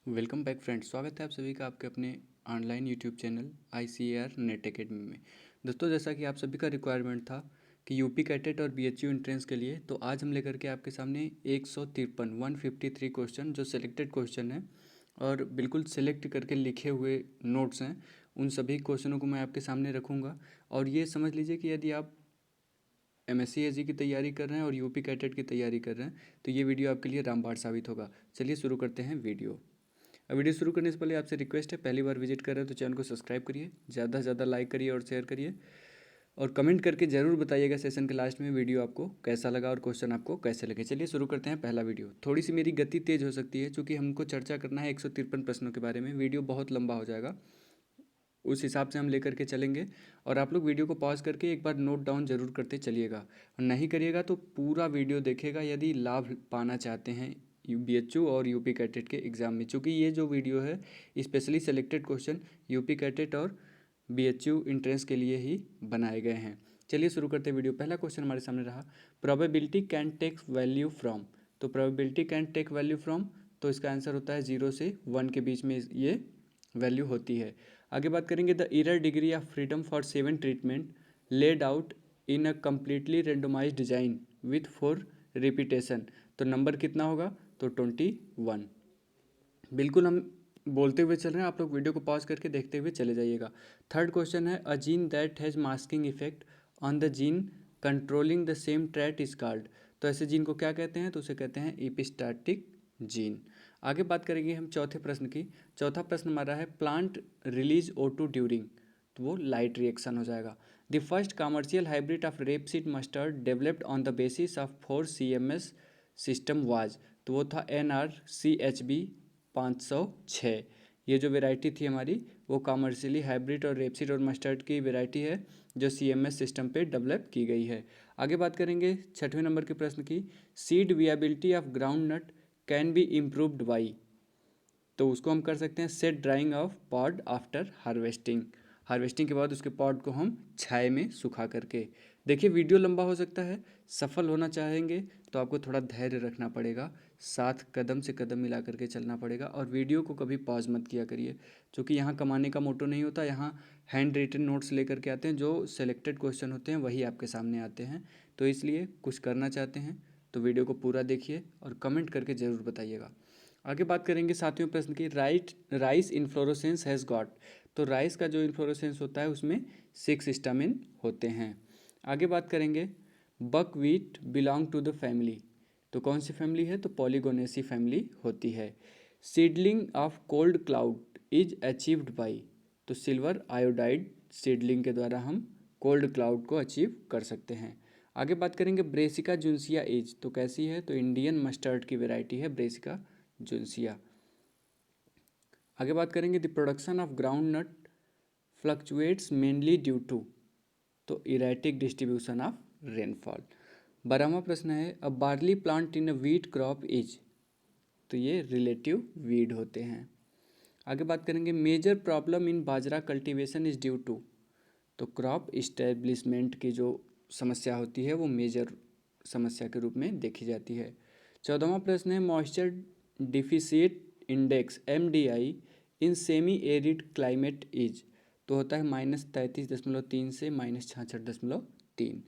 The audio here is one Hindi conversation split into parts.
Welcome back friends. स्वागत है आप सभी का आपके अपने online YouTube channel ICAR net academy में। दोस्तों, जैसा कि आप सभी का रिक्वायरमेंट था कि यूपी कैटेट और BHU एंट्रेंस के लिए, तो आज हम लेकर के आपके सामने 153 क्वेश्चन जो सिलेक्टेड क्वेश्चन है और बिल्कुल सिलेक्ट करके लिखे हुए नोट्स हैं, उन सभी क्वेश्चनों को मैं आपके सामने रखूँगा। और ये समझ लीजिए कि यदि आप MSc AG की तैयारी कर रहे हैं और यूपी कैटेट की तैयारी कर रहे हैं तो ये वीडियो आपके लिए रामबाण साबित होगा। चलिए शुरू करते हैं वीडियो। अब वीडियो शुरू करने से पहले आपसे रिक्वेस्ट है, पहली बार विजिट कर रहे हैं तो चैनल को सब्सक्राइब करिए, ज़्यादा से ज़्यादा लाइक करिए और शेयर करिए, और कमेंट करके ज़रूर बताइएगा सेशन के लास्ट में वीडियो आपको कैसा लगा और क्वेश्चन आपको कैसे लगे। चलिए शुरू करते हैं पहला वीडियो। थोड़ी सी मेरी गति तेज़ हो सकती है क्योंकि हमको चर्चा करना है 153 प्रश्नों के बारे में, वीडियो बहुत लंबा हो जाएगा, उस हिसाब से हम लेकर के चलेंगे। और आप लोग वीडियो को पॉज करके एक बार नोट डाउन जरूर करते चलिएगा, और नहीं करिएगा तो पूरा वीडियो देखिएगा यदि लाभ पाना चाहते हैं BHU और यूपी कैटेट के एग्ज़ाम में, चूँकि ये जो वीडियो है specially selected question UP CATET और BHU इंट्रेंस के लिए ही बनाए गए हैं। चलिए शुरू करते हैं वीडियो। पहला क्वेश्चन हमारे सामने रहा, probability can take value from. तो probability can take value from, तो इसका आंसर होता है 0 से 1 के बीच में ये वैल्यू होती है। आगे बात करेंगे, the error degree of freedom for 7 treatment laid out in a completely randomize design with 4 repetition. तो नंबर कितना होगा, तो 21। बिल्कुल हम बोलते हुए चल रहे हैं, आप लोग वीडियो को पॉज करके देखते हुए चले जाइएगा। थर्ड क्वेश्चन है, a gene that has masking effect on the gene controlling the same trait is called. तो ऐसे जीन को क्या कहते हैं, तो उसे कहते हैं एपिस्टैटिक जीन। आगे बात करेंगे हम चौथे प्रश्न की। चौथा प्रश्न हमारा है, प्लांट रिलीज O2 ड्यूरिंग, तो वो लाइट रिएक्शन हो जाएगा। The first commercial hybrid of rapeseed mustard developed on the basis of 4 CMS system was, तो वो था NRCHB 506। ये जो वेराइटी थी हमारी वो कमर्शियली हाइब्रिड और रेपसीड और मस्टर्ड की वेराइटी है जो CMS सिस्टम पे डेवलप की गई है। आगे बात करेंगे छठवें नंबर के प्रश्न की, seed viability of groundnut can be improved by. तो उसको हम कर सकते हैं set drying of pod after harvesting. Harvesting के बाद उसके पॉड को हम छाए में सुखा करके। देखिए वीडियो लंबा हो सकता है, सफल होना चाहेंगे तो आपको थोड़ा धैर्य रखना पड़ेगा, साथ कदम से कदम मिला करके चलना पड़ेगा, और वीडियो को कभी पॉज मत किया करिए, क्योंकि यहाँ कमाने का मोटो नहीं होता। यहाँ हैंड रिटन नोट्स लेकर के आते हैं, जो सिलेक्टेड क्वेश्चन होते हैं वही आपके सामने आते हैं। तो इसलिए कुछ करना चाहते हैं तो वीडियो को पूरा देखिए और कमेंट करके ज़रूर बताइएगा। आगे बात करेंगे सातवें प्रश्न की, राइस इन्फ्लोरोसेंस हैज़ गॉट। तो राइस का जो इन्फ्लोरोसेंस होता है उसमें 6 स्टामिन होते हैं। आगे बात करेंगे, buckwheat belong to the family. तो कौन सी फैमिली है, तो पॉलीगोनेसी फैमिली होती है। Seedling of cold cloud is achieved by, तो सिल्वर आयोडाइड सीडलिंग के द्वारा हम कोल्ड क्लाउड को अचीव कर सकते हैं। आगे बात करेंगे, ब्रेसिका जुन्सिया एज, तो कैसी है, तो इंडियन मस्टर्ड की वेराइटी है ब्रेसिका जुन्सिया। आगे बात करेंगे, the production of groundnut fluctuates mainly due to, तो इरेटिक डिस्ट्रीब्यूशन ऑफ रेनफॉल। 12वां प्रश्न है, a barley plant in a wheat crop is, तो ये रिलेटिव वीड होते हैं। आगे बात करेंगे, major problem in bajra cultivation is due to, तो क्रॉप इस्टेब्लिशमेंट की जो समस्या होती है वो मेजर समस्या के रूप में देखी जाती है। 14वां प्रश्न है, moisture deficit index MDI in semi arid climate is, तो होता है -33.3 से -66.3।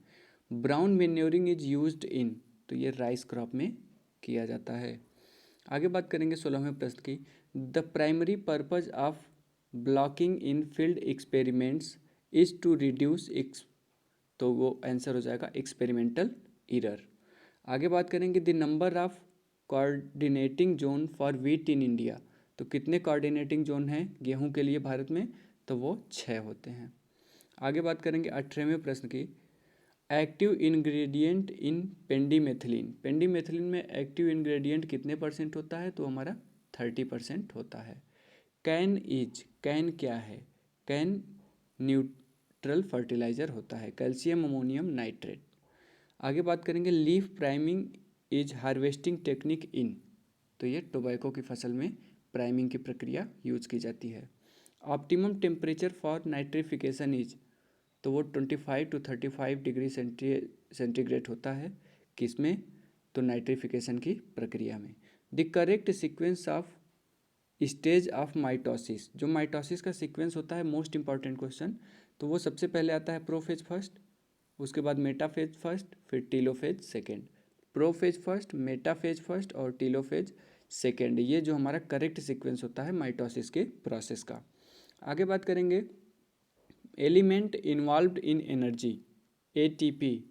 Brown manuring is used in, तो ये राइस क्रॉप में किया जाता है। आगे बात करेंगे 16वें प्रश्न की, the primary purpose of blocking in field experiments is to reduce X, तो वो आंसर हो जाएगा एक्सपेरिमेंटल एरर। आगे बात करेंगे, the number of coordinating zone for wheat in India, तो कितने कोऑर्डिनेटिंग जोन हैं गेहूं के लिए भारत में, तो वो 6 होते हैं। आगे बात करेंगे 18वें प्रश्न की, एक्टिव इंग्रेडिएंट इन पेंडीमेथिलीन। पेंडीमेथिलीन में एक्टिव इंग्रेडिएंट कितने परसेंट होता है, तो हमारा 30% होता है। कैन इज, कैन क्या है, कैन न्यूट्रल फर्टिलाइजर होता है, कैल्शियम अमोनियम नाइट्रेट। आगे बात करेंगे, leaf priming is harvesting technique in, तो ये टोबैको की फसल में प्राइमिंग की प्रक्रिया यूज की जाती है। Optimum temperature for nitrification is, तो वो 25 to 35 डिग्री सेंटीग्रेड होता है, किसमें, तो नाइट्रिफिकेशन की प्रक्रिया में। The correct sequence of stage of mitosis, जो माइटोसिस का सीक्वेंस होता है, मोस्ट इंपॉर्टेंट क्वेश्चन, तो वो सबसे पहले आता है प्रोफेज फर्स्ट, उसके बाद मेटाफेज फर्स्ट, फिर telophase second. Prophase first, metaphase first और टीलोफेज सेकेंड, ये जो हमारा करेक्ट सीक्वेंस होता है माइटोसिस के प्रोसेस का। आगे बात करेंगे element involved in energy, ATP,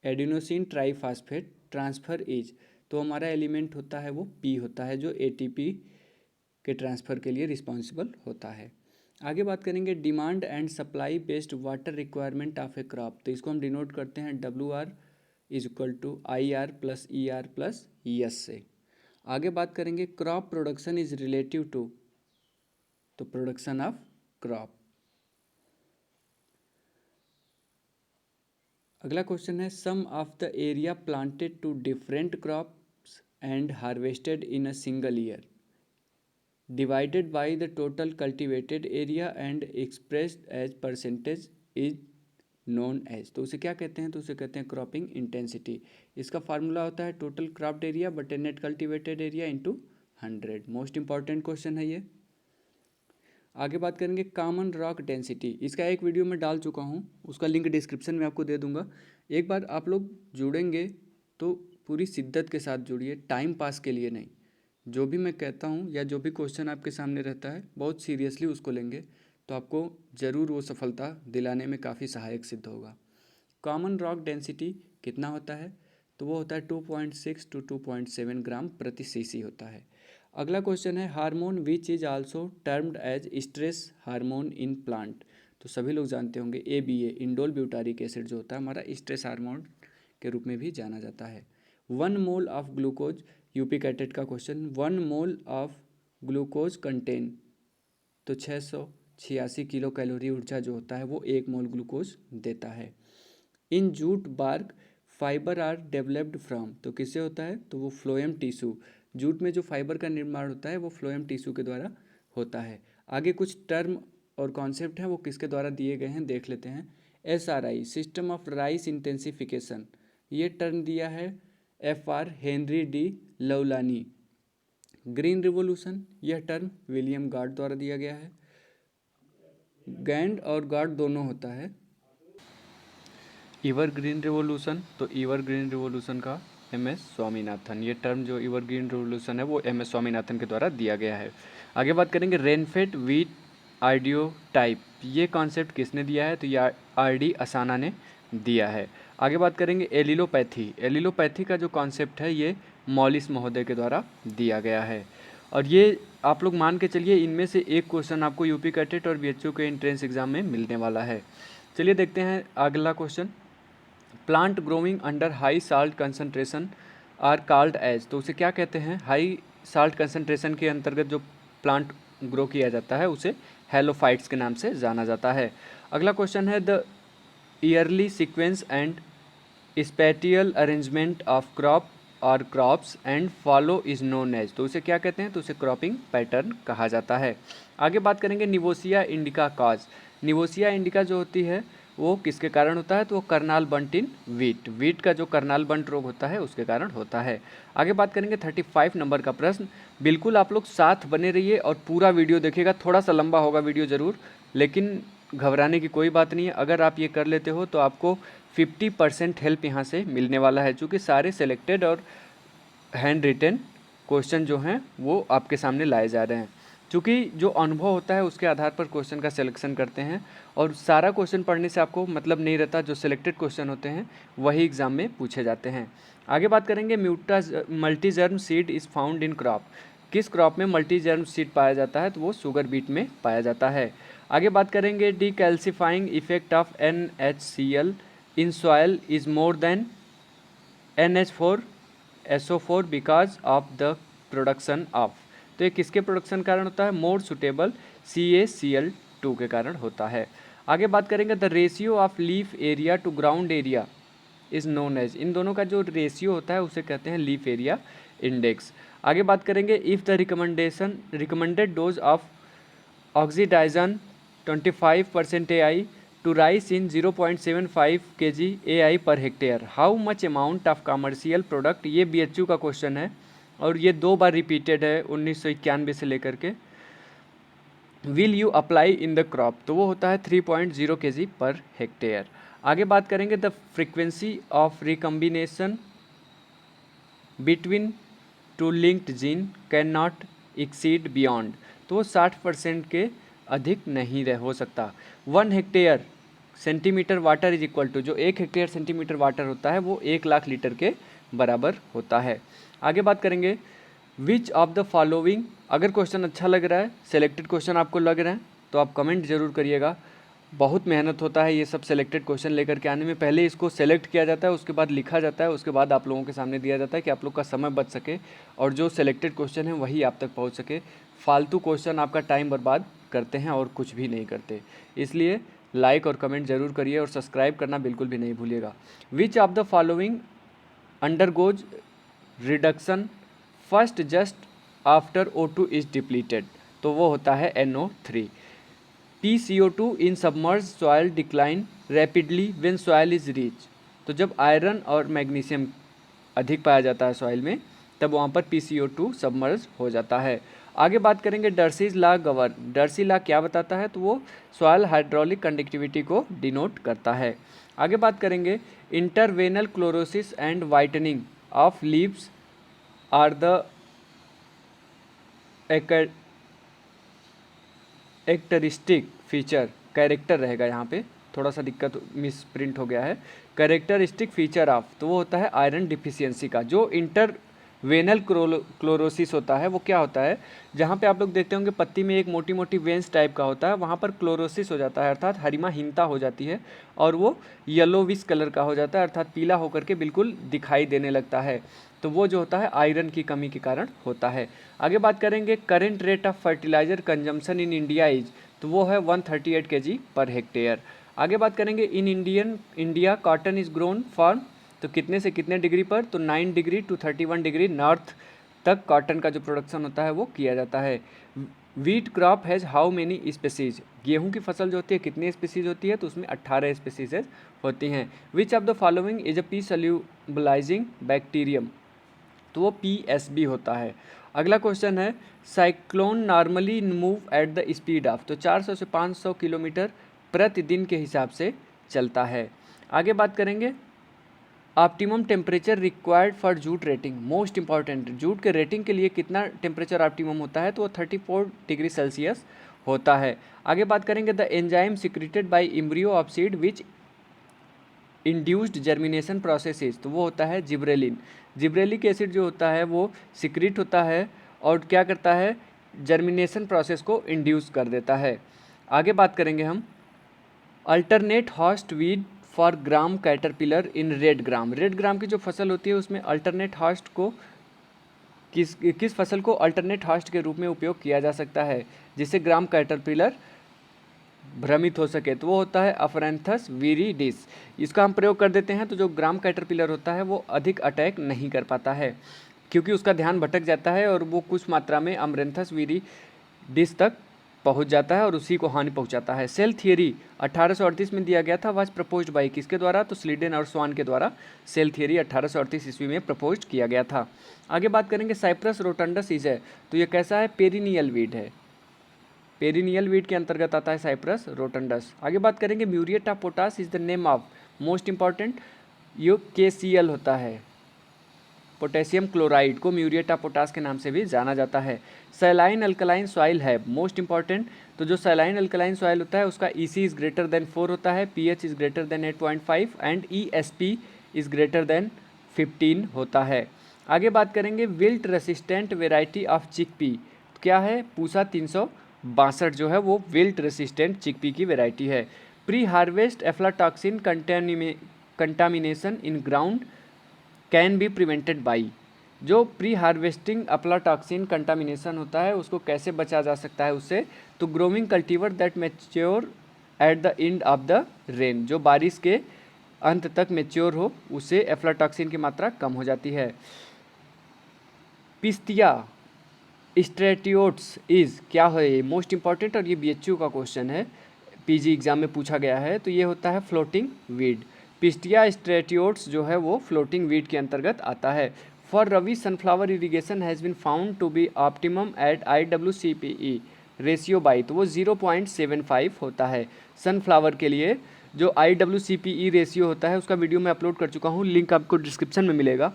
adenosine triphosphate transfer as, तो हमारा एलिमेंट होता है वो पी होता है, जो एटीपी के ट्रांसफ़र के लिए रिस्पॉन्सिबल होता है। आगे बात करेंगे demand and supply based water requirement of a crop, तो इसको हम डिनोट करते हैं WR is equal to IR plus ER plus ES से। आगे बात करेंगे crop production is relative to, तो प्रोडक्शन ऑफ क्रॉप। अगला क्वेश्चन है sum of the area planted to different crops and harvested in a single year divided by the total cultivated area and expressed as percentage is known as, तो उसे क्या कहते हैं, तो उसे कहते हैं क्रॉपिंग इंटेंसिटी। इसका फार्मूला होता है टोटल क्रॉप्ड एरिया बटे net cultivated area into 100। Most important question है ये। आगे बात करेंगे कॉमन रॉक डेंसिटी, इसका एक वीडियो मैं डाल चुका हूँ, उसका लिंक डिस्क्रिप्शन में आपको दे दूंगा। एक बार आप लोग जुड़ेंगे तो पूरी शिद्दत के साथ जुड़िए, टाइम पास के लिए नहीं। जो भी मैं कहता हूँ या जो भी क्वेश्चन आपके सामने रहता है बहुत सीरियसली उसको लेंगे तो आपको ज़रूर वो सफलता दिलाने में काफ़ी सहायक सिद्ध होगा। कॉमन रॉक डेंसिटी कितना होता है, तो वो होता है 2.6 टू 2.7 ग्राम प्रति सीसी होता है। अगला क्वेश्चन है hormone which is also termed as stress hormone in plant, तो सभी लोग जानते होंगे ABA इंडोल ब्यूटारिक एसिड जो होता है हमारा स्ट्रेस हार्मोन के रूप में भी जाना जाता है। 1 mole of glucose, UP CATET का question, 1 mole of glucose contain, तो 686 किलो कैलोरी ऊर्जा जो होता है वो 1 मोल ग्लूकोज देता है। In jute bark fibre are developed from, तो किससे होता है, तो वो फ्लोएम टिश्यू, जूट में जो फाइबर का निर्माण होता है वो फ्लोएम टिश्यू के द्वारा होता है। आगे कुछ टर्म और कॉन्सेप्ट हैं वो किसके द्वारा दिए गए हैं देख लेते हैं। SRI system of rice intensification, ये टर्म दिया है FR Henri de Laulanie. Green revolution, यह टर्म विलियम गार्ड द्वारा दिया गया है। गैंड और गार्ड दोनों होता है। एवरग्रीन रिवॉल्यूशन, तो एवरग्रीन रिवॉल्यूशन का MS स्वामीनाथन, ये टर्म जो एवरग्रीन रिवॉल्यूशन है वो MS स्वामीनाथन के द्वारा दिया गया है। आगे बात करेंगे रेनफेड वीट आइडियो टाइप, ये कॉन्सेप्ट किसने दिया है, तो ये RD असाना ने दिया है। आगे बात करेंगे एलिलोपैथी, एलिलोपैथी का जो कॉन्सेप्ट है ये मॉलिस महोदय के द्वारा दिया गया है। और ये आप लोग मान के चलिए इनमें से एक क्वेश्चन आपको यूपी कैटेट और BHU के एंट्रेंस एग्जाम में मिलने वाला है। चलिए देखते हैं अगला question. Plant growing under high salt concentration are called as, तो उसे क्या कहते हैं, हाई साल्ट कंसनट्रेशन के अंतर्गत जो प्लांट ग्रो किया जाता है उसे हेलोफाइट्स के नाम से जाना जाता है। अगला क्वेश्चन है the yearly sequence and spatial arrangement of crop और crops and fallow is known as, तो उसे क्या कहते हैं, तो उसे क्रॉपिंग पैटर्न कहा जाता है। आगे बात करेंगे निवोसिया इंडिका कॉज, निवोसिया इंडिका जो होती है वो किसके कारण होता है, तो वो करनाल बंट इन वीट, वीट का जो करनाल बंट रोग होता है उसके कारण होता है। आगे बात करेंगे 35 नंबर का प्रश्न, बिल्कुल आप लोग साथ बने रहिए और पूरा वीडियो देखिएगा, थोड़ा सा लंबा होगा वीडियो ज़रूर, लेकिन घबराने की कोई बात नहीं है। अगर आप ये कर लेते हो तो आपको 50% हेल्प यहाँ से मिलने वाला है, चूँकि सारे सेलेक्टेड और हैंड रिटन क्वेश्चन जो हैं वो आपके सामने लाए जा रहे हैं। चूँकि जो अनुभव होता है उसके आधार पर क्वेश्चन का सिलेक्शन करते हैं और सारा क्वेश्चन पढ़ने से आपको मतलब नहीं रहता, जो सिलेक्टेड क्वेश्चन होते हैं वही एग्जाम में पूछे जाते हैं। आगे बात करेंगे multigerm seed is found in crop, किस क्रॉप में मल्टीजर्म सीड पाया जाता है, तो वो शुगर बीट में पाया जाता है। आगे बात करेंगे decalcifying effect of NHCl in soil is more than NH4SO4 because of the production of, तो ये किसके प्रोडक्शन कारण होता है, मोर सुटेबल CaCl2 के कारण होता है। आगे बात करेंगे the ratio of leaf area to ground area is known as, इन दोनों का जो रेशियो होता है उसे कहते हैं लीफ एरिया इंडेक्स। आगे बात करेंगे if the recommended dose of oxadiazon 25% AI to rice in 0.75 kg AI per hectare, how much amount of commercial product, ये BHU का क्वेश्चन है और ये 2 बार रिपीटेड है 1991 से लेकर के, will you apply in the crop, तो वो होता है 3.0 kg पर हेक्टेयर। आगे बात करेंगे the frequency of recombination between two linked gene can not exceed beyond, तो वो 60% के अधिक नहीं रह हो सकता। 1 hectare centimetre water is equal to, जो 1 हेक्टेयर सेंटीमीटर वाटर होता है वो 1 लाख लीटर के बराबर होता है। आगे बात करेंगे विच ऑफ द फॉलोइंग, अगर क्वेश्चन अच्छा लग रहा है, सेलेक्टेड क्वेश्चन आपको लग रहे हैं तो आप कमेंट जरूर करिएगा। बहुत मेहनत होता है ये सब सेलेक्टेड क्वेश्चन लेकर के आने में। पहले इसको सेलेक्ट किया जाता है, उसके बाद लिखा जाता है, उसके बाद आप लोगों के सामने दिया जाता है कि आप लोग का समय बच सके और जो सेलेक्टेड क्वेश्चन है वही आप तक पहुंच सके। फालतू क्वेश्चन आपका टाइम बर्बाद करते हैं और कुछ भी नहीं करते। इसलिए लाइक और कमेंट जरूर करिए और सब्सक्राइब करना बिल्कुल भी नहीं भूलिएगा। विच of the following undergoes reduction first just after O2 is depleted, तो वो होता है NO3। PCO2 in submerge soil decline rapidly when soil is rich, तो जब आयरन और मैग्नीशियम अधिक पाया जाता है सॉइल में तब वहाँ पर PCO2 सबमर्ज हो जाता है। आगे बात करेंगे Darcy's law govern, Darcy law क्या बताता है, तो वो सॉइल हाइड्रोलिक कंडक्टिविटी को डिनोट करता है। आगे बात करेंगे interveinal chlorosis and whitening of leaves are the characteristic feature, character रहेगा यहाँ पे, थोड़ा सा दिक्कत मिस प्रिंट हो गया है। कैरेक्टरिस्टिक फीचर ऑफ, तो वो होता है आयरन डिफिशियंसी का। जो इंटरवेनल क्लोरोसिस होता है वो क्या होता है, जहाँ पे आप लोग देखते होंगे पत्ती में एक मोटी मोटी वेंस टाइप का होता है, वहाँ पर क्लोरोसिस हो जाता है अर्थात हरिमाहीनता हो जाती है और वो येलोविश कलर का हो जाता है अर्थात पीला होकर के बिल्कुल दिखाई देने लगता है। तो वो जो होता है आयरन की कमी के कारण होता है। आगे बात करेंगे current rate of fertiliser consumption in India is, तो वो है 138 kg पर हेक्टेयर। आगे बात करेंगे in India cotton is grown for, तो कितने से कितने डिग्री पर, तो 9 डिग्री टू 31 डिग्री नॉर्थ तक कॉटन का जो प्रोडक्शन होता है वो किया जाता है। Wheat crop has how many species, गेहूं की फसल जो होती है कितनी स्पेसीज होती है, तो उसमें 18 स्पेसीज होती हैं। Which of the following is a P solubilizing bacterium, तो वो PSB होता है। अगला क्वेश्चन है cyclone normally move at the speed of, तो 400 से 500 किलोमीटर प्रतिदिन के हिसाब से चलता है। आगे बात करेंगे optimum temperature required for jute rating, most important, jute के रेटिंग के लिए कितना टेम्परेचर ऑप्टिमम होता है, तो वो 34 डिग्री सेल्सियस होता है। आगे बात करेंगे the enzyme secreted by embryo of seed which induced germination processes, तो वो होता है जिब्रेलिन। जिब्रेलिक एसिड जो होता है वो सिक्रीट होता है और क्या करता है, जर्मिनेशन प्रोसेस को इंड्यूस कर देता है। आगे बात करेंगे हम alternate host weed for gram caterpillar in red gram, red ग्राम की जो फसल होती है उसमें अल्टरनेट हॉस्ट को किस फसल को अल्टरनेट हॉस्ट के रूप में उपयोग किया जा सकता है जिससे ग्राम कैटरपिलर भ्रमित हो सके, तो वो होता है अफरेंथस विरिडिस। इसका हम प्रयोग कर देते हैं तो जो ग्राम कैटरपिलर होता है वो अधिक अटैक नहीं कर पाता है क्योंकि उसका ध्यान भटक जाता है और वो कुछ मात्रा में अमरेंथस विरिडिस तक पहुंच जाता है और उसी को हानि पहुंचाता है। सेल थियरी 1838 में दिया गया था, वाज प्रपोज्ड बाई किसके द्वारा, तो स्लीडेन और स्वान के द्वारा सेल थियरी 1838 ईस्वी में प्रपोज किया गया था। आगे बात करेंगे साइप्रस रोटंडस इज है, तो ये कैसा है, पेरिनियल वीड है, पेरिनियल वीड के अंतर्गत आता है साइप्रस रोटंडस। आगे बात करेंगे muriate of potash is the name of, most important, ये KCl होता है, पोटेशियम क्लोराइड को म्यूरिएट ऑफ पोटास के नाम से भी जाना जाता है। सैलाइन अल्कलाइन सॉइल है, मोस्ट इंपॉर्टेंट, तो जो सैलाइन अल्कलाइन सॉइल होता है उसका EC इज़ ग्रेटर देन 4 होता है, pH is greater than 8.5 and ESP is greater than 15 होता है। आगे बात करेंगे wilt resistant variety of chickpea, क्या है, पूसा 362 जो है वो विल्ट रेसिस्टेंट चिकपी की वेराइटी है। Pre harvest aflatoxin contamination in ground can be prevented by, जो प्री हार्वेस्टिंग अफ्लाटॉक्सिन कंटामिनेशन होता है उसको कैसे बचा जा सकता है उससे, तो growing cultivar that mature at the end of the rain, जो बारिश के अंत तक मैच्योर हो उससे एफ्लाटॉक्सिन की मात्रा कम हो जाती है। पिस्तिया स्ट्रेटियोट्स इज़ क्या है, मोस्ट इंपॉर्टेंट और ये BHU का क्वेश्चन है, PG एग्जाम में पूछा गया है, तो ये होता है फ्लोटिंग वीड। पिस्टिया स्ट्रेटियोट्स जो है वो फ्लोटिंग वीड के अंतर्गत आता है। For rabi sunflower irrigation has been found to be optimum at IWCPE, ratio by, तो वो 0.75 होता है। सनफ्लावर के लिए जो IWCPE रेशियो होता है उसका वीडियो मैं अपलोड कर चुका हूँ, लिंक आपको डिस्क्रिप्शन में मिलेगा,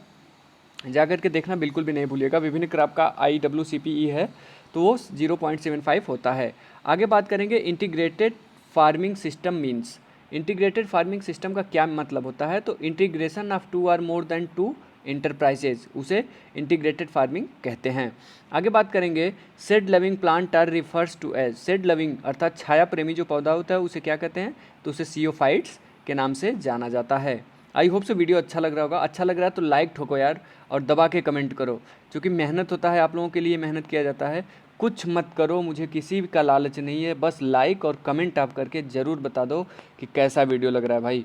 जा कर के देखना बिल्कुल भी नहीं भूलिएगा। विभिन्न क्रॉप का IWCPE है तो वो 0.75 होता है। आगे बात करेंगे integrated farming system means. Integrated farming system का क्या मतलब होता है, तो इंटीग्रेशन ऑफ 2 और मोर देन 2 इंटरप्राइजेज, उसे इंटीग्रेटेड फार्मिंग कहते हैं। आगे बात करेंगे shade loving plant are refers to as. Shade loving अर्थात छाया प्रेमी जो पौधा होता है उसे क्या कहते हैं, तो उसे सीओफाइट्स के नाम से जाना जाता है। आई होप से वीडियो अच्छा लग रहा होगा। अच्छा लग रहा है तो लाइक ठोको यार, और दबा के कमेंट करो, क्योंकि मेहनत होता है, आप लोगों के लिए मेहनत किया जाता है। कुछ मत करो, मुझे किसी का लालच नहीं है, बस लाइक और कमेंट आप करके ज़रूर बता दो कि कैसा वीडियो लग रहा है। भाई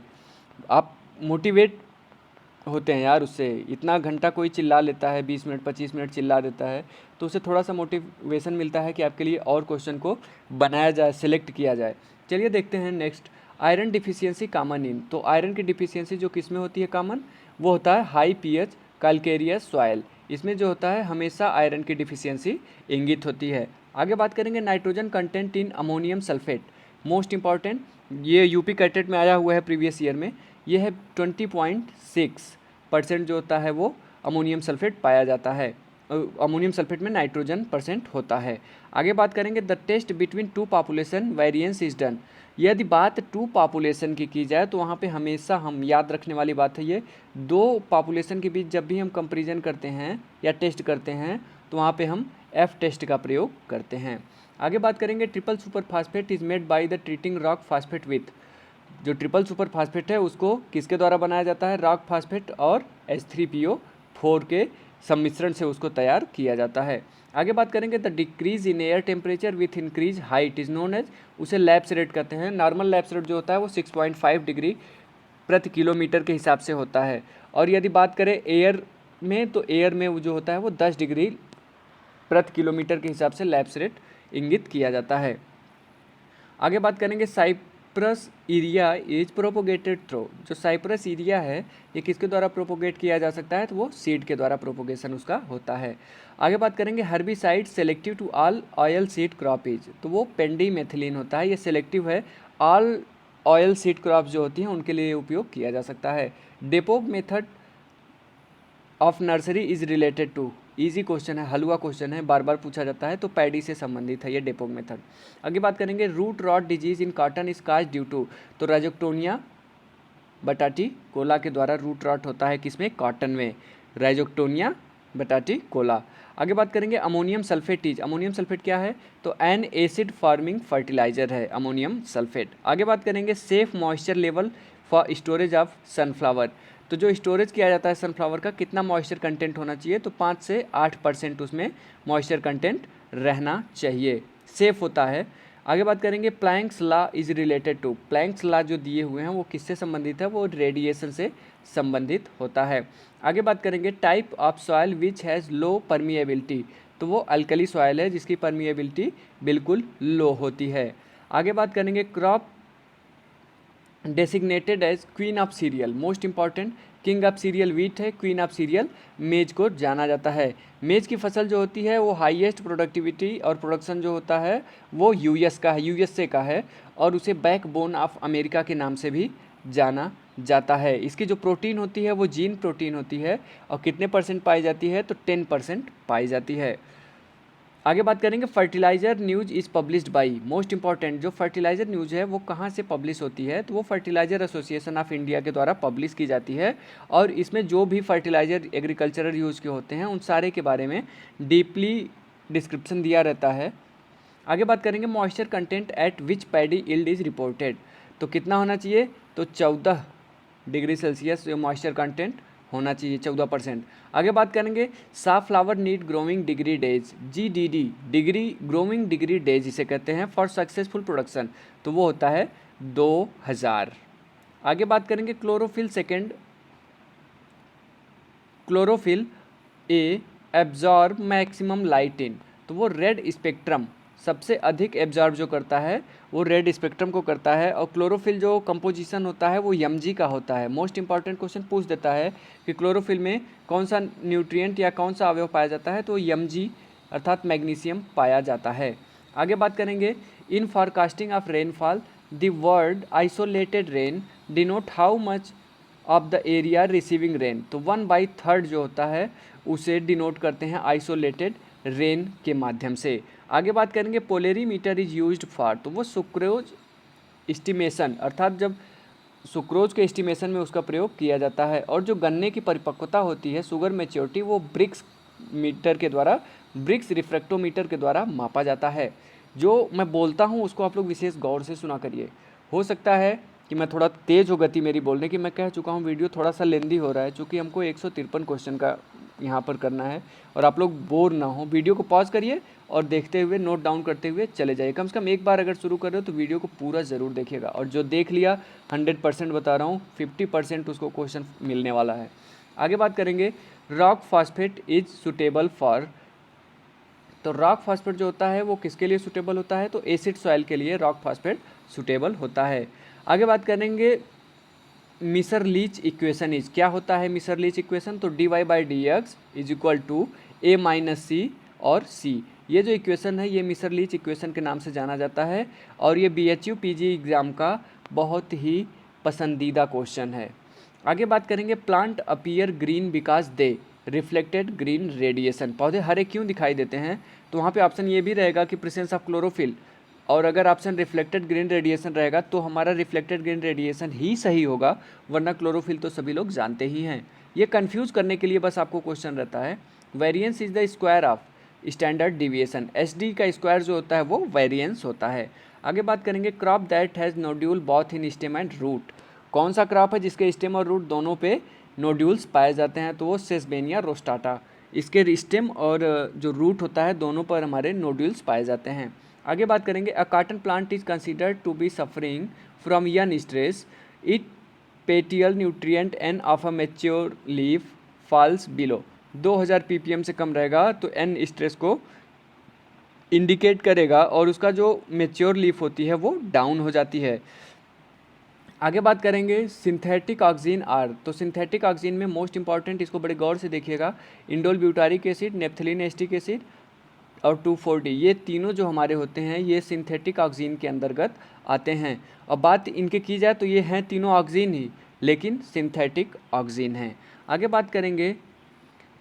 आप मोटिवेट होते हैं यार उससे। इतना घंटा कोई चिल्ला लेता है, 20 मिनट 25 मिनट चिल्ला देता है, तो उससे थोड़ा सा मोटिवेशन मिलता है कि आपके लिए और क्वेश्चन को बनाया जाए, सिलेक्ट किया जाए। चलिए देखते हैं next, iron deficiency common in. तो आयरन की डिफिशियंसी जो किस में होती है कॉमन, वो होता है हाई पीएच कैल्केरियस सॉइल। इसमें जो होता है हमेशा आयरन की डिफिशियंसी इंगित होती है। आगे बात करेंगे nitrogen content in ammonium sulphate, most important, ये यूपी कैटेट में आया हुआ है प्रीवियस ईयर में। ये है 20.6% जो होता है वो अमोनियम सल्फेट पाया जाता है। अमोनियम सल्फेट में नाइट्रोजन परसेंट होता है। आगे बात करेंगे the test between 2 population variance is done. यदि बात 2 पॉपुलेशन की जाए तो वहाँ पे हमेशा हम याद रखने वाली बात है, ये 2 पॉपुलेशन के बीच जब भी हम कंपैरिजन करते हैं या टेस्ट करते हैं तो वहाँ पे हम एफ टेस्ट का प्रयोग करते हैं। आगे बात करेंगे triple super phosphate is made by the treating rock phosphate with. जो ट्रिपल सुपर फास्फेट है उसको किसके द्वारा बनाया जाता है, रॉक फास्फेट और H3PO4 के सम्मिश्रण से उसको तैयार किया जाता है। आगे बात करेंगे the decrease in air temperature with increase height is known as, उसे लैप्स रेट कहते हैं। नॉर्मल लैप्स रेट जो होता है वो 6.5 डिग्री प्रति किलोमीटर के हिसाब से होता है। और यदि बात करें एयर में, तो एयर में वो जो होता है वो 10 डिग्री प्रति किलोमीटर के हिसाब से लैप्स रेट इंगित किया जाता है। आगे बात करेंगे cypress area is propagated through. जो साइप्रस एरिया है ये किसके द्वारा प्रोपोगेट किया जा सकता है, तो वो सीड के द्वारा प्रोपोगेशन उसका होता है। आगे बात करेंगे herbicide selective to all oil seed crop is, तो वो पेंडीमेथिलीन होता है, ये सेलेक्टिव है, ऑल ऑयल सीड क्रॉप जो होती हैं उनके लिए उपयोग किया जा सकता है। Dapog method of nursery is related to, easy question है, हलवा क्वेश्चन है, बार बार पूछा जाता है, तो पैडी से संबंधित है ये डेपोग मेथड। आगे बात करेंगे root rot disease in cotton is caused due to, तो राइजोक्टोनिया बटाटी कोला के द्वारा रूट रॉट होता है किसमें, कॉटन में, राइजोक्टोनिया बटाटी कोला। आगे बात करेंगे ammonium sulphate is, ammonium sulphate क्या है, तो एन एसिड फार्मिंग फर्टिलाइजर है अमोनियम सल्फेट। आगे बात करेंगे safe moisture level for storage of sunflower, तो जो स्टोरेज किया जाता है सनफ्लावर का कितना मॉइस्चर कंटेंट होना चाहिए, तो 5 से 8% उसमें मॉइस्चर कंटेंट रहना चाहिए, सेफ होता है। आगे बात करेंगे Planck's law is related to, Planck's law जो दिए हुए हैं वो किससे संबंधित है, वो रेडिएशन से संबंधित होता है। आगे बात करेंगे type of soil which has low permeability, तो वो अल्कली सॉइल है जिसकी परमिएबिलिटी बिल्कुल लो होती है। आगे बात करेंगे crop designated as queen of cereal, most important, king of cereal wheat है, क्वीन ऑफ सीरियल मेज को जाना जाता है। मेज की फसल जो होती है वो हाईएस्ट प्रोडक्टिविटी और प्रोडक्शन जो होता है वो यूएस का है, यूएसए का है, और उसे बैकबोन ऑफ अमेरिका के नाम से भी जाना जाता है। इसकी जो प्रोटीन होती है वो जीन प्रोटीन होती है, और कितने परसेंट पाई जाती है, तो 10% पाई जाती है। आगे बात करेंगे fertiliser news is published by, most important, जो फर्टिलाइज़र न्यूज़ है वो कहाँ से पब्लिश होती है, तो वो फर्टिलाइज़र एसोसिएशन ऑफ इंडिया के द्वारा पब्लिश की जाती है, और इसमें जो भी फर्टिलाइज़र एग्रीकल्चरल यूज़ के होते हैं उन सारे के बारे में डीपली डिस्क्रिप्शन दिया रहता है। आगे बात करेंगे moisture content eight which paddy yield is reported, तो कितना होना चाहिए, तो 14 डिग्री सेल्सियस मॉइस्चर कंटेंट होना चाहिए, 14%। आगे बात करेंगे safflower need growing degree days, GDD, degree growing degree days इसे कहते हैं, फॉर सक्सेसफुल प्रोडक्शन, तो वो होता है 2000। आगे बात करेंगे chlorophyll second, chlorophyll A absorb maximum light in, तो वो रेड स्पेक्ट्रम सबसे अधिक एब्जॉर्ब जो करता है वो रेड स्पेक्ट्रम को करता है, और क्लोरोफिल जो कंपोजिशन होता है वो Mg का होता है। मोस्ट इंपॉर्टेंट क्वेश्चन पूछ देता है कि क्लोरोफिल में कौन सा न्यूट्रिएंट या कौन सा अवयव पाया जाता है, तो Mg अर्थात मैग्नीशियम पाया जाता है। आगे बात करेंगे in forecasting of rainfall the word isolated rain denote how much of the area receiving rain. तो 1/3 जो होता है उसे डिनोट करते हैं आइसोलेटेड रेन के माध्यम से। आगे बात करेंगे पोलेरीमीटर इज यूज्ड फॉर, तो वो सुक्रोज एस्टिमेशन, अर्थात जब सुक्रोज के एस्टिमेशन में उसका प्रयोग किया जाता है। और जो गन्ने की परिपक्वता होती है, शुगर मैच्योरिटी, वो ब्रिक्स मीटर के द्वारा, ब्रिक्स रिफ्रैक्टोमीटर के द्वारा मापा जाता है। जो मैं बोलता हूँ उसको आप लोग विशेष गौर से सुना करिए। हो सकता है कि मैं थोड़ा तेज़ हो गति मेरी बोलने की, मैं कह चुका हूँ वीडियो थोड़ा सा लेंदी हो रहा है, चूँकि हमको 153 क्वेश्चन का यहाँ पर करना है और आप लोग बोर ना हो। वीडियो को पॉज करिए और देखते हुए नोट डाउन करते हुए चले जाइए। कम से कम एक बार अगर शुरू कर रहे हो तो वीडियो को पूरा ज़रूर देखिएगा, और जो देख लिया 100% बता रहा हूँ, 50% उसको क्वेश्चन मिलने वाला है। आगे बात करेंगे rock phosphate is suitable for, तो रॉक फॉस्फेट जो होता है वो किसके लिए सुटेबल होता है, तो एसिड सॉइल के लिए रॉक फॉस्फेट सुटेबल होता है। आगे बात करेंगे मिसर लीच इक्वेशन इज, क्या होता है मिसर लीच इक्वेशन, तो dy/dx is equal to a - c और c। ये जो इक्वेशन है ये मिसर लीच इक्वेशन के नाम से जाना जाता है, और ये BHU PG एग्ज़ाम का बहुत ही पसंदीदा क्वेश्चन है। आगे बात करेंगे plant appear green because they reflected green radiation, पौधे हरे क्यों दिखाई देते हैं, तो वहाँ पे ऑप्शन ये भी रहेगा कि प्रेजेंस ऑफ क्लोरोफिल, और अगर ऑप्शन रिफ्लेक्टेड ग्रीन रेडिएशन रहेगा तो हमारा रिफ्लेक्टेड ग्रीन रेडिएशन ही सही होगा, वरना क्लोरोफिल तो सभी लोग जानते ही हैं। ये कंफ्यूज करने के लिए बस आपको क्वेश्चन रहता है। Variance is the square of standard deviation, SD का स्क्वायर जो होता है वो वेरिएंस होता है। आगे बात करेंगे crop that has nodule both in stem and root, कौन सा क्रॉप है जिसके स्टेम और रूट दोनों पे नोड्यूल्स पाए जाते हैं, तो वो सेसबेनिया रोस्टाटा, इसके स्टेम और जो रूट होता है दोनों पर हमारे नोड्यूल्स पाए जाते हैं। आगे बात करेंगे a cotton plant is considered to be suffering from N stress, it petiole nutrient N of a mature leaf falls below, 2000 ppm से कम रहेगा तो एन स्ट्रेस को इंडिकेट करेगा और उसका जो मैच्योर लीफ होती है वो डाउन हो जाती है। आगे बात करेंगे सिंथेटिक ऑक्सीजन आर, तो सिंथेटिक ऑक्सीजन में मोस्ट इंपॉर्टेंट, इसको बड़े गौर से देखिएगा, indole butyric acid, naphthalene acetic acid और 2,4-D, ये तीनों जो हमारे होते हैं ये सिंथेटिक ऑक्सीजन के अंतर्गत आते हैं। अब बात इनके की जाए तो ये हैं तीनों ऑक्सीजन ही, लेकिन सिंथेटिक ऑक्सीजन हैं। आगे बात करेंगे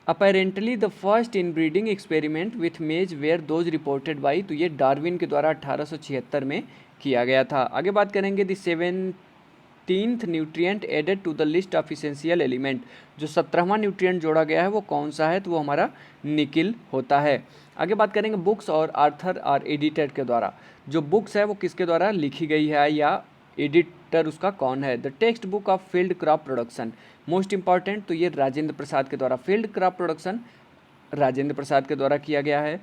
apparently the first in breeding experiment with मेज वेयर दोज रिपोर्टेड बाई, तो ये डार्विन के द्वारा 1876 में किया गया था। आगे बात करेंगे the 17th nutrient added to the list of essential element, जो 17वां न्यूट्रिएंट जोड़ा गया है वो कौन सा है, तो वो हमारा निकिल होता है। आगे बात करेंगे बुक्स और आर्थर और एडिटर के द्वारा, जो बुक्स है वो किसके द्वारा लिखी गई है या एडिटर उसका कौन है। The text book of field crop production, most important, तो ये राजेंद्र प्रसाद के द्वारा, field crop production Rajendra Prasad के द्वारा किया गया है।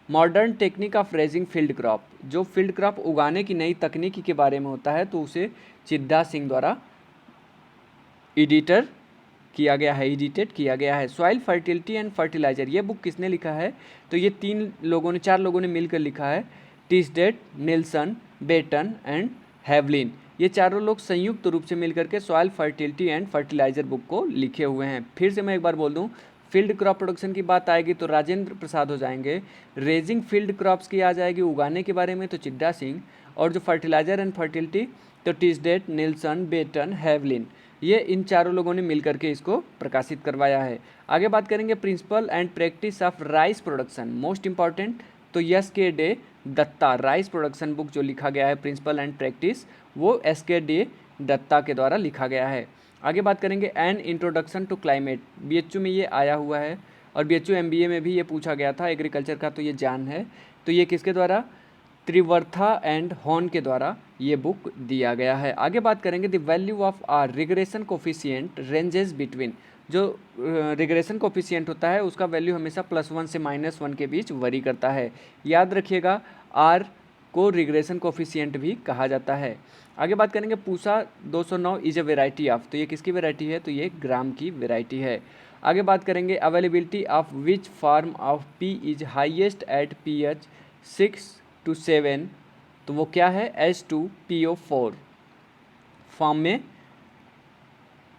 Modern technique of raising field crop, जो फील्ड क्रॉप उगाने की नई तकनीकी के बारे में होता है तो उसे चिद्दा सिंह द्वारा एडिटेड किया गया है। सॉइल फर्टिलिटी एंड फर्टिलाइजर, ये बुक किसने लिखा है, तो ये 4 लोगों ने मिलकर लिखा है, Tisdale, Nelson, Beaton and Havlin, ये चारों लोग संयुक्त रूप से मिलकर के soil fertility and fertiliser book को लिखे हुए हैं। फिर से मैं एक बार बोल दूं, फील्ड क्रॉप प्रोडक्शन की बात आएगी तो राजेंद्र प्रसाद हो जाएंगे, रेजिंग फील्ड क्रॉप्स की आ जाएगी उगाने के बारे में तो चिद्दा सिंह, और जो फर्टिलाइजर एंड फर्टिलिटी तो टिस्डेट, नेल्सन, बेटन, हैवलिन, ये इन चारों लोगों ने मिलकर के इसको प्रकाशित करवाया है। आगे बात करेंगे principle and practice of rice production, most important, तो SK Datta, rice production book जो लिखा गया है प्रिंसिपल एंड प्रैक्टिस, वो SK दत्ता के द्वारा लिखा गया है। आगे बात करेंगे an introduction to climate, BHU में ये आया हुआ है और BHU MBA में भी ये पूछा गया था, एग्रीकल्चर का तो ये जान है, तो ये किसके द्वारा, त्रिवर्था एंड हॉर्न के द्वारा ये बुक दिया गया है। आगे बात करेंगे the value of R regression coefficient ranges between, जो रिग्रेशन कोफिशिएंट होता है उसका वैल्यू हमेशा +1 से -1 के बीच वरी करता है। याद रखिएगा आर को रिग्रेशन कोफिशिएंट भी कहा जाता है। आगे बात करेंगे Pusa 209 is a variety of, तो ये किसकी वेराइटी है, तो ये ग्राम की वेराइटी है। आगे बात करेंगे availability of which form of P is highest eight pH 6 to 7, तो वो क्या है, H2PO4 फॉर्म में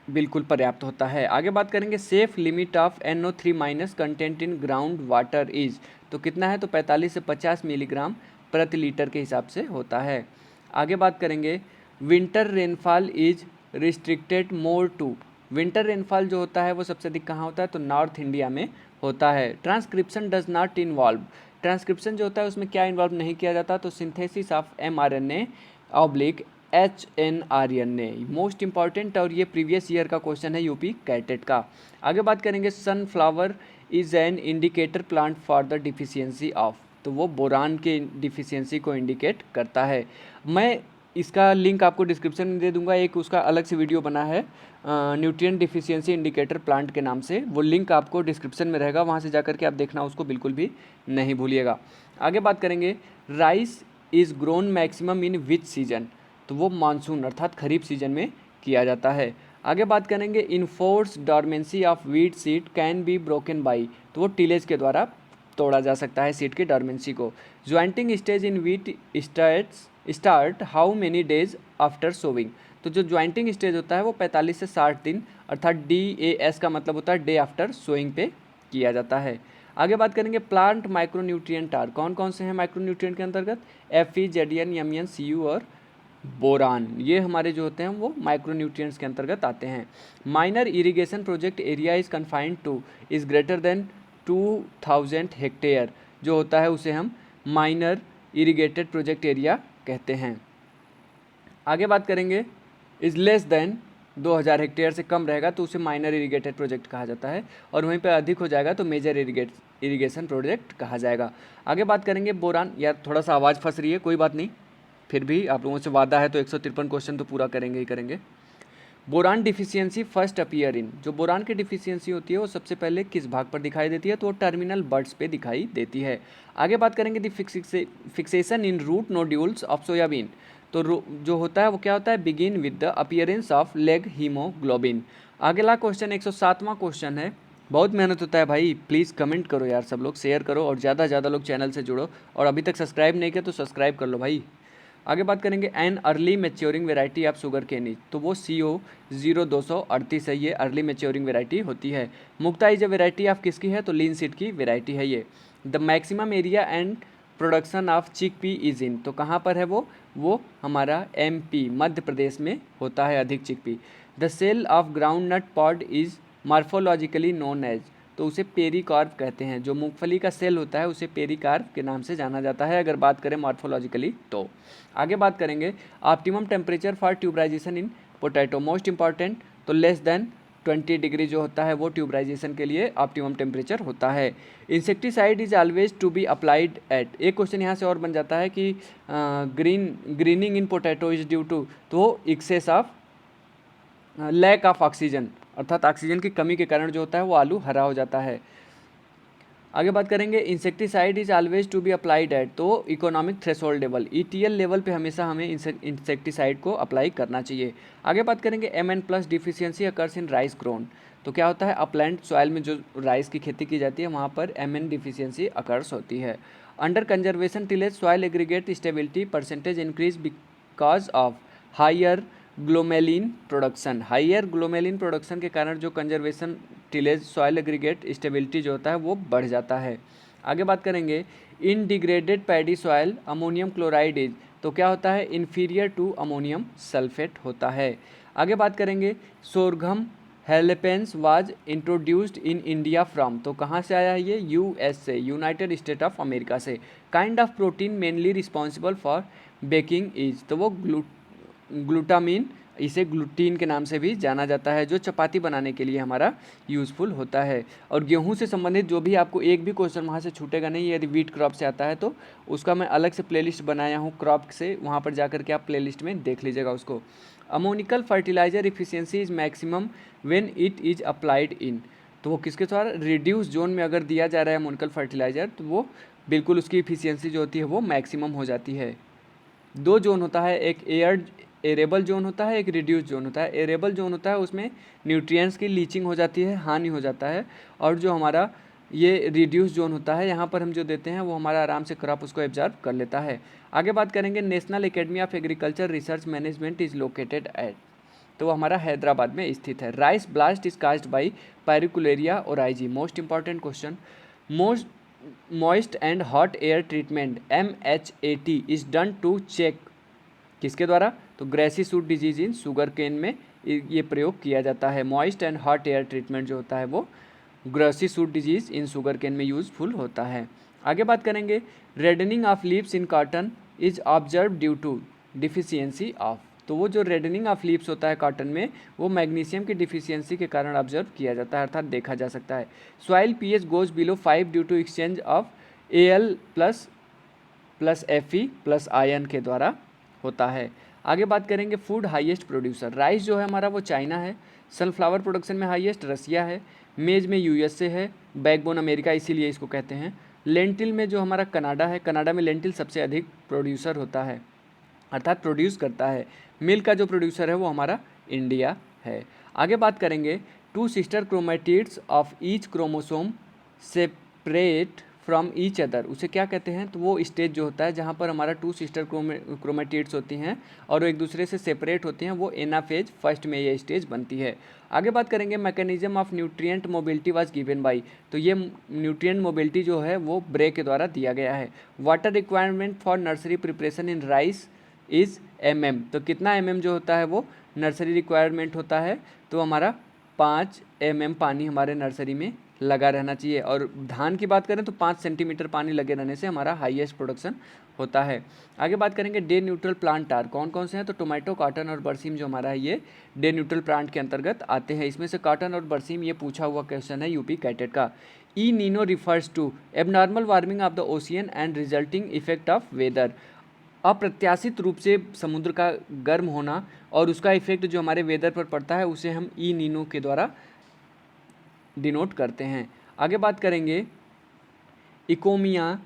बिल्कुल पर्याप्त होता है। आगे बात करेंगे safe limit of NO3- content in ground water is, तो कितना है, तो 45 से 50 मिलीग्राम प्रति लीटर के हिसाब से होता है। आगे बात करेंगे, winter rainfall is restricted more to, winter rainfall जो होता है वो सबसे अधिक कहाँ होता है, तो नॉर्थ इंडिया में होता है। Transcription does not involve, transcription जो होता है उसमें क्या इन्वॉल्व नहीं किया जाता, तो synthesis of mRNA oblique HNRNA, most important, और ये प्रीवियस ईयर का क्वेश्चन है यूपी कैटेट का। आगे बात करेंगे, sunflower is an indicator plant for the deficiency of, तो वो बोरान के डिफिशियंसी को इंडिकेट करता है। मैं इसका लिंक आपको डिस्क्रिप्शन में दे दूंगा, एक उसका अलग से वीडियो बना है न्यूट्रिएंट डिफिशियंसी इंडिकेटर प्लांट के नाम से, वो लिंक आपको डिस्क्रिप्शन में रहेगा, वहाँ से जाकर के आप देखना, उसको बिल्कुल भी नहीं भूलिएगा। आगे बात करेंगे, rice is grown maximum in which season, तो वो मानसून अर्थात खरीफ सीजन में किया जाता है। आगे बात करेंगे, enforce dormancy of wheat seed can be broken by, तो वो टिलेज के द्वारा तोड़ा जा सकता है सीड की डॉर्मेंसी को। Jointing stage in wheat start how many days after sowing, तो जो ज्वाइंटिंग स्टेज होता है वो 45 से 60 दिन अर्थात DAS का मतलब होता है डे आफ्टर सोइंग पे किया जाता है। आगे बात करेंगे, प्लांट माइक्रोन्यूट्रिएंट आर, कौन कौन से हैं माइक्रोन्यूट्रिएंट के अंतर्गत, Fe, Zn, Mn, Cu और बोरान, ये हमारे जो होते हैं वो माइक्रोन्यूट्रिएंट्स के अंतर्गत आते हैं। Minor irrigation project area is confined two is greater than 2000 hectare, जो होता है उसे हम माइनर इरिगेटेड प्रोजेक्ट एरिया कहते हैं। आगे बात करेंगे, इज लेस देन 2000 हेक्टेयर से कम रहेगा तो उसे माइनर इरिगेटेड प्रोजेक्ट कहा जाता है, और वहीं पर अधिक हो जाएगा तो मेजर इरिगेशन प्रोजेक्ट कहा जाएगा। आगे बात करेंगे, बोरान, यार थोड़ा सा आवाज़ फंस रही है, कोई बात नहीं, फिर भी आप लोगों से वादा है तो 153 क्वेश्चन तो पूरा करेंगे ही करेंगे। Boron deficiency first appear in, जो बोरान की डिफिशियंसी होती है वो सबसे पहले किस भाग पर दिखाई देती है, तो वो टर्मिनल बड्स पे दिखाई देती है। आगे बात करेंगे, the fixation in root nodules of soybean, तो जो होता है वो क्या होता है, begin with the appearance of leghaemoglobin. अगला क्वेश्चन 107वां क्वेश्चन है, बहुत मेहनत होता है भाई, प्लीज़ कमेंट करो यार, सब लोग शेयर करो और ज़्यादा से ज़्यादा लोग चैनल से जुड़ो, और अभी तक सब्सक्राइब नहीं किया तो सब्सक्राइब कर लो भाई। आगे बात करेंगे, an early maturing variety of sugarcane is, तो वो CO 0238 है, ये अर्ली मेच्योरिंग वेराइटी होती है। मुक्ता इज अ वेराइटी ऑफ किसकी है, तो लीन सीड की वेराइटी है ये। The maximum area and production of चिक पी इज इन, तो कहाँ पर है वो हमारा MP मध्य प्रदेश में होता है अधिक chickpea. The shell of groundnut pod is morphologically known as, तो उसे पेरिकार्प कहते हैं, जो मूंगफली का सेल होता है उसे पेरिकार्प के नाम से जाना जाता है अगर बात करें मॉर्फोलॉजिकली तो। आगे बात करेंगे, optimum temperature for tuberization in potato, most important, तो लेस देन 20 डिग्री जो होता है वो ट्यूबराइजेशन के लिए ऑप्टिमम टेम्परेचर होता है। Insecticide is always to be applied at, एक क्वेश्चन यहाँ से और बन जाता है कि greening in potato is due to, तो excess of lack of oxygen, अर्थात ऑक्सीजन की कमी के कारण जो होता है वो आलू हरा हो जाता है। आगे बात करेंगे, insecticide is always to be applied at, तो economic threshold level, ETL level पे हमेशा हमें इंसेक्टिसाइड को अप्लाई करना चाहिए। आगे बात करेंगे, Mn+ deficiency occurs in rice grown, तो क्या होता है, अपलैंड सॉइल में जो राइस की खेती की जाती है वहाँ पर Mn डिफिशियंसी अकर्स होती है। Under conservation tillage soil aggregate stability percentage increase because of higher glomalin production, higher glomalin production के कारण जो conservation tillage soil aggregate stability जो होता है वो बढ़ जाता है। आगे बात करेंगे, in degraded paddy soil ammonium chloride is, तो क्या होता है, इन्फीरियर टू अमोनियम सल्फेट होता है। आगे बात करेंगे, sorghum halepense was introduced in India from, तो कहाँ से आया है ये, US से, यूनाइटेड स्टेट ऑफ अमेरिका से। Kind of protein mainly responsible for baking is, तो वो ग्लूटामिन, इसे ग्लूटीन के नाम से भी जाना जाता है, जो चपाती बनाने के लिए हमारा यूज़फुल होता है। और गेहूं से संबंधित जो भी आपको एक भी क्वेश्चन वहाँ से छूटेगा नहीं, यदि वीट क्रॉप से आता है तो उसका मैं अलग से प्लेलिस्ट बनाया हूँ क्रॉप से, वहाँ पर जाकर के आप प्लेलिस्ट में देख लीजिएगा उसको। Ammoniacal fertiliser efficiency is maximum when it is applied in, तो वो किसके द्वारा, रिड्यूस जोन में अगर दिया जा रहा है अमोनिकल फर्टिलाइजर तो वो बिल्कुल उसकी इफिशियंसी जो होती है वो मैक्सिमम हो जाती है। दो जोन होता है, एक एरेबल जोन होता है, एक रिड्यूस जोन होता है। एरेबल जोन होता है उसमें न्यूट्रिएंट्स की लीचिंग हो जाती है, हानि हो जाता है, और जो हमारा ये रिड्यूस जोन होता है यहाँ पर हम जो देते हैं वो हमारा आराम से क्रॉप उसको एब्जॉर्ब कर लेता है। आगे बात करेंगे, National Academy of Agriculture Research Management is located at, तो वो हमारा हैदराबाद में स्थित है। Rice blast is caused by pyricularia oryzae, most important question. Moist and hot air treatment MHAT is done to check, किसके द्वारा? तो grassy shoot disease in sugarcane में ये प्रयोग किया जाता है। Moist and hot air treatment जो होता है वो grassy shoot disease in sugarcane में यूजफुल होता है। आगे बात करेंगे, reddening of leaves in cotton is observe due to deficiency of. तो वो जो रेडनिंग ऑफ लीव्स होता है कॉटन में, वो मैग्नीशियम की डिफिशियंसी के कारण ऑब्जर्व किया जाता है, अर्थात देखा जा सकता है। Soil pH goes below 5 due to exchange of Al plus Fe plus ion के द्वारा होता है। आगे बात करेंगे, फूड हाईएस्ट प्रोड्यूसर, राइस जो है हमारा वो चाइना है, सनफ्लावर प्रोडक्शन में हाईएस्ट रसिया है, मेज में USA है, बैकबोन अमेरिका इसीलिए इसको कहते हैं। लेंटिल में जो हमारा कनाडा है, कनाडा में लेंटिल सबसे अधिक प्रोड्यूसर होता है, अर्थात प्रोड्यूस करता है। मिल्क का जो प्रोड्यूसर है वो हमारा इंडिया है। आगे बात करेंगे, two sister chromatids of each chromosome separate from each other, उसे क्या कहते हैं? तो वो स्टेज जो होता है जहाँ पर हमारा टू सिस्टर क्रोमेटिड्स होती हैं और वो एक दूसरे से सेपरेट होती हैं, वो एनाफेज फर्स्ट में ये स्टेज बनती है। आगे बात करेंगे, mechanism of nutrient mobility was given by, तो ये न्यूट्रिएंट मोबिलिटी जो है वो ब्रे के द्वारा दिया गया है। Water requirement for nursery preparation in rice is तो कितना जो होता है वो नर्सरी रिक्वायरमेंट होता है? तो हमारा 5 पानी हमारे नर्सरी में लगा रहना चाहिए। और धान की बात करें तो 5 सेंटीमीटर पानी लगे रहने से हमारा हाईएस्ट प्रोडक्शन होता है। आगे बात करेंगे, डे न्यूट्रल प्लांट आर, कौन कौन से हैं? तो टोमेटो, कॉटन और बरसीम जो हमारा है ये डे न्यूट्रल प्लांट के अंतर्गत आते हैं। इसमें से कॉटन और बरसीम ये पूछा हुआ क्वेश्चन है यूपी कैटेट का। El Nino refers to abnormal warming of the ocean and resulting effect of weather, अप्रत्याशित रूप से समुद्र का गर्म होना और उसका इफेक्ट जो हमारे वेदर पर पड़ता है उसे हम ई नीनो के द्वारा डिनोट करते हैं। आगे बात करेंगे, इकोमिया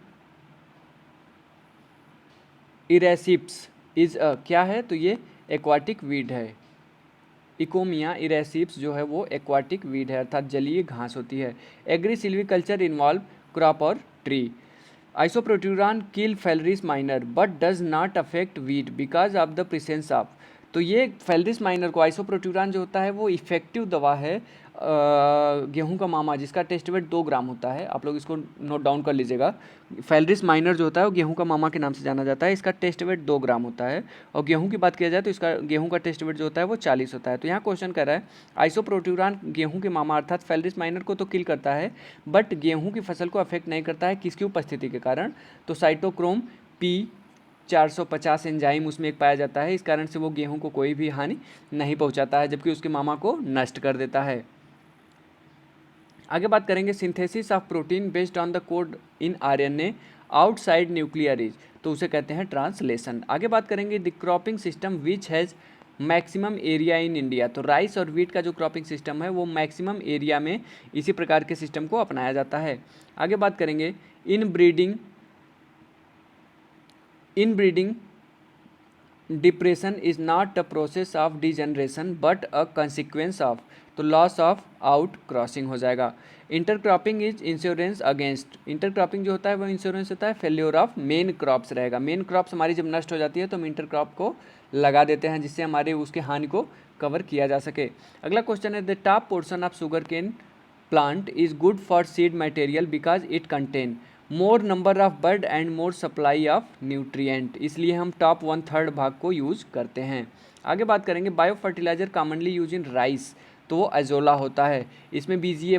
इरेसिप्स इज क्या है? तो ये एक्वाटिक वीड है। इकोमिया इरेसिप्स जो है वो एक्वाटिक वीड है, अर्थात जलीय घास होती है। एग्री सिल्वीकल्चर इन्वॉल्व क्रॉप और tree. Isoproturon kill phalaris minor but does not affect wheat because of the presence of, तो ये फैलरिस माइनर को, आइसोप्रोट्यूरान जो होता है वो इफेक्टिव दवा है गेहूं का मामा, जिसका टेस्ट वेट 2 ग्राम होता है। आप लोग इसको नोट डाउन कर लीजिएगा। फैलरिस माइनर जो होता है वो गेहूं का मामा के नाम से जाना जाता है। इसका टेस्ट वेट 2 ग्राम होता है और गेहूं की बात किया जाए तो इसका गेहूं का टेस्ट वेट जो होता है वो 40 होता है। तो यहाँ क्वेश्चन कर रहा है, आइसोप्रोट्यूरान गेहूं के मामा अर्थात फैलरिस माइनर को तो किल करता है बट गेहूँ की फसल को अफेक्ट नहीं करता है, किसकी उपस्थिति के कारण? तो साइटोक्रोम P450 एंजाइम उसमें एक पाया जाता है, इस कारण से वो गेहूं को कोई भी हानि नहीं पहुंचाता है, जबकि उसके मामा को नष्ट कर देता है। आगे बात करेंगे, synthesis of protein based on the code in RNA outside nucleus, तो उसे कहते हैं ट्रांसलेशन। आगे बात करेंगे, the cropping system which has maximum area in India, तो राइस और वीट का जो क्रॉपिंग सिस्टम है वो मैक्सिमम एरिया में इसी प्रकार के सिस्टम को अपनाया जाता है। आगे बात करेंगे, inbreeding depression is not a process of degeneration but a consequence of, तो लॉस ऑफ आउट क्रॉसिंग हो जाएगा। Intercropping is insurance against, intercropping जो होता है वो इंश्योरेंस होता है फेल्योर ऑफ मेन क्रॉप्स रहेगा। मेन क्रॉप्स हमारी जब नष्ट हो जाती है तो हम इंटरक्रॉप को लगा देते हैं जिससे हमारे उसके हानि को कवर किया जा सके। अगला क्वेश्चन है, the top portion of sugarcane plant is good for seed material because it contain more number of bird and more supply of nutrient, इसलिए हम टॉप 1/3 भाग को यूज करते हैं। आगे बात करेंगे, biofertiliser commonly use in rice, तो वो अजोला होता है। इसमें BGA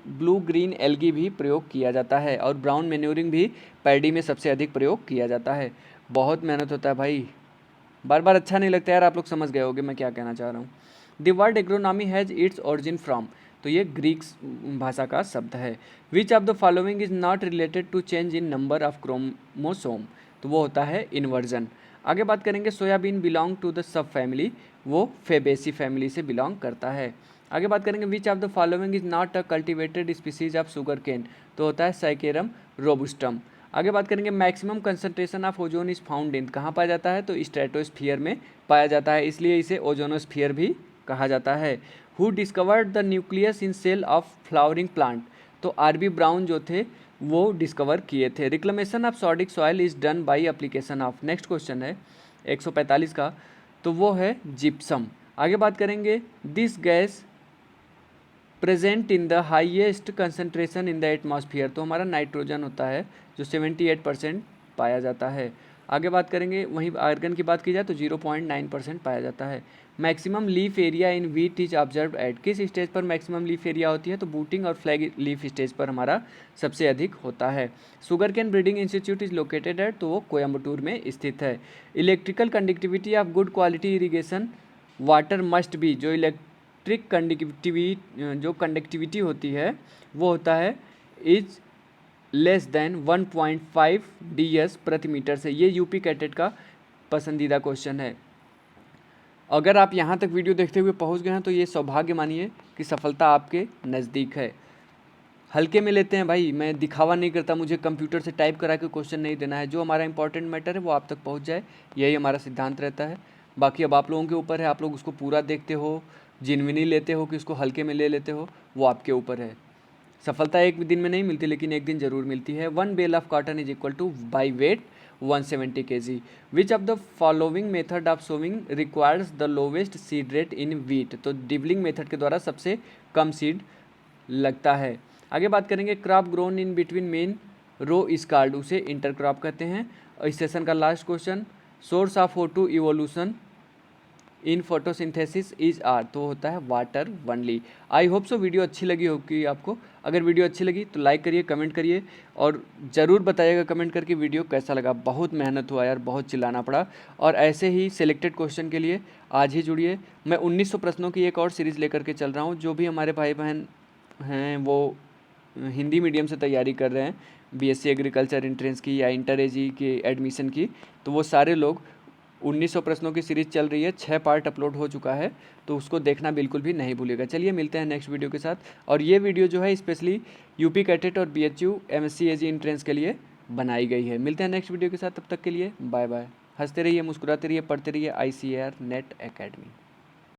ब्लू ग्रीन एल्गी भी प्रयोग किया जाता है और ब्राउन मैन्योरिंग भी पैडी में सबसे अधिक प्रयोग किया जाता है। बहुत मेहनत होता है भाई, बार बार अच्छा नहीं लगता यार, आप लोग समझ गए होगे मैं क्या कहना चाह रहा हूँ। The word agronomy has its origin from, तो ये ग्रीक भाषा का शब्द है। Which of the following is not related to change in number of chromosome, तो वो होता है इन्वर्जन। आगे बात करेंगे, soybean belong to the subfamily, वो फेबेसी फैमिली से बिलोंग करता है। आगे बात करेंगे, which of the following is not a cultivated species of sugarcane, तो होता है साइकेरम रोबुस्टम। आगे बात करेंगे, maximum concentration of ozone is found in, कहाँ पाया जाता है? तो स्ट्रेटोस्फीयर में पाया जाता है, इसलिए इसे ओजोनोस्फीयर भी कहा जाता है। Who discovered the nucleus in cell of flowering plant, तो RB ब्राउन जो थे वो डिस्कवर किए थे। Reclamation of sodic soil is done by application of, next question है 145 का, तो वो है जिप्सम। आगे बात करेंगे, this gas present in the highest concentration in the atmosphere, तो हमारा नाइट्रोजन होता है जो 78% पाया जाता है। आगे बात करेंगे, वहीं आर्गन की बात की जाए तो 0.9% पाया जाता है। Maximum leaf area in wheat is observe eight, किस स्टेज पर मैक्सिमम लीफ एरिया होती है, तो बूटिंग और फ्लैग लीफ स्टेज पर हमारा सबसे अधिक होता है। Sugar cane breeding institute is located at, तो वो कोयम्बटूर में स्थित है। Electrical conductivity of good quality irrigation water must be, जो इलेक्ट्रिक कंडक्टिविटी होती है वो होता है इज लेस देन 1.5 ds प्रति मीटर से। ये यूपी कैटेट का पसंदीदा क्वेश्चन है। अगर आप यहाँ तक वीडियो देखते हुए पहुँच गए हैं तो ये सौभाग्य मानिए कि सफलता आपके नज़दीक है। हल्के में लेते हैं भाई, मैं दिखावा नहीं करता, मुझे कंप्यूटर से टाइप करा के क्वेश्चन नहीं देना है। जो हमारा इंपॉर्टेंट मैटर है वो आप तक पहुँच जाए, यही हमारा सिद्धांत रहता है। बाकी अब आप लोगों के ऊपर है, आप लोग उसको पूरा देखते हो, जिनविनी लेते हो कि उसको हल्के में ले लेते हो, वो आपके ऊपर है। सफलता एक दिन में नहीं मिलती, लेकिन एक दिन जरूर मिलती है। 1 bale of cotton is equal to by weight 170 kg। Which of the following method of sowing requires the lowest seed rate in wheat, तो डिबलिंग मेथड के द्वारा सबसे कम सीड लगता है। आगे बात करेंगे, crop grown in between main row is called, उसे इंटरक्रॉप कहते हैं। इस सेशन का last question, source of O2 evolution in photosynthesis is are, तो होता है water only. I hope so video अच्छी लगी होगी आपको। अगर वीडियो अच्छी लगी तो लाइक करिए, कमेंट करिए और ज़रूर बताइएगा कमेंट करके वीडियो कैसा लगा। बहुत मेहनत हुआ यार, बहुत चिल्लाना पड़ा। और ऐसे ही सिलेक्टेड क्वेश्चन के लिए आज ही जुड़िए। मैं 1900 प्रश्नों की एक और सीरीज़ लेकर के चल रहा हूँ। जो भी हमारे भाई बहन हैं वो हिंदी मीडियम से तैयारी कर रहे हैं, BSc एग्रीकल्चर एंट्रेंस की या इंटर एजी की एडमिशन की, तो वो सारे लोग 1900 प्रश्नों की सीरीज़ चल रही है, 6 पार्ट अपलोड हो चुका है, तो उसको देखना बिल्कुल भी नहीं भूलिएगा। चलिए मिलते हैं नेक्स्ट वीडियो के साथ। और ये वीडियो जो है स्पेशली यूपी कैटेट और BHU MSc AG एंट्रेंस के लिए बनाई गई है। मिलते हैं नेक्स्ट वीडियो के साथ, तब तक के लिए बाय बाय। हंसते रहिए, मुस्कुराते रहिए, पढ़ते रहिए ICAR नेट एकेडमी।